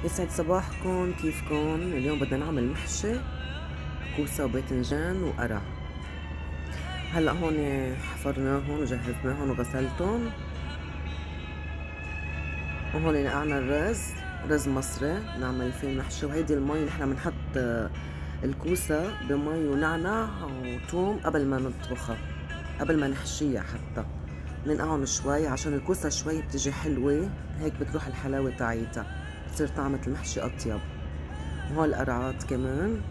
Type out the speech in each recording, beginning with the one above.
يسعد صباحكم، كيفكم؟ اليوم بدنا نعمل محشي كوسة وباذنجان وقرع. هلا هون حفرناهم وجهزناهم وغسلتهم، وهون نقعنا رز مصري نعمل فيه المحشي. وهيدي المي نحن بنحط الكوسة بمي ونعنع وثوم قبل ما نطبخها، قبل ما نحشيها حتى ننقعهم شوي عشان الكوسة شوي بتجي حلوة، هيك بتروح الحلاوة تاعيتها، بتصير طعمة المحشي أطيب. وهون القرعات كمان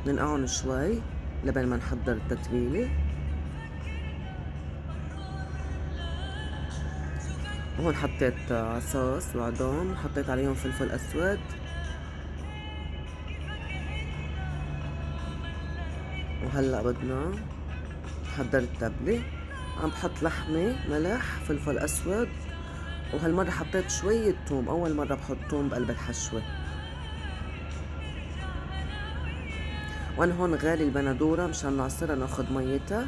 ننقعهم شوي لبين ما نحضر التتبيلة. وهون حطيت صوص وعدوم، حطيت عليهم فلفل أسود، وهلأ بدنا نحضر التبلة. عم بحط لحمة، ملح، فلفل أسود، وهالمرة حطيت شوية توم، أول مرة بحط توم بقلب الحشوة. وأنا هون غالي البندورة مشان نعصرها ناخد ميتها،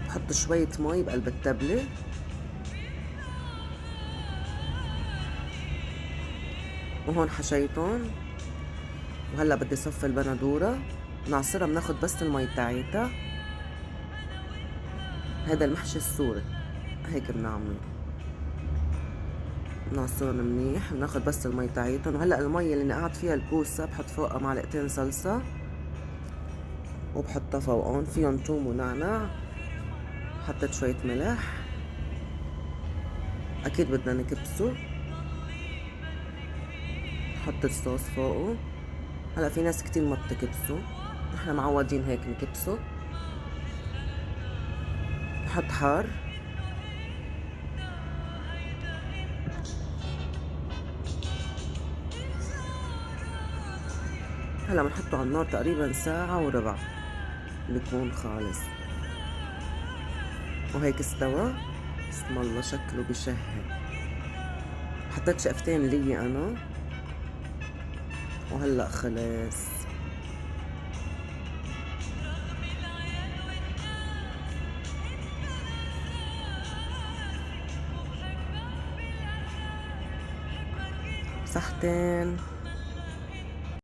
بحط شوية مي بقلب التبلة. وهون حشيتهم، وهلأ بدي صفي البندورة نعصرها، بناخد بس المي تاعيتها. هذا المحشي السوري هيك بنعمله، بنعصرهم منيح، بناخد بس المي تاعيتهم. وهلأ المي اللي نقعت فيها الكوسة بحط فوقها معلقتين صلصة، وبحطها فوقهم فيهم توم ونعناع. حطيت شوية ملح، أكيد بدنا نكبسه. حط الصوص فوقه. هلأ في ناس كتير ما بتكبسه، نحن معودين هيك نكبسه. بحط حار، هلأ بنحطه على النار تقريبا ساعة وربع بيكون خالص. وهيك استوى، بسم الله شكله بشهي. حطيت شقفتين لي أنا، وهلأ خلص. صحتين.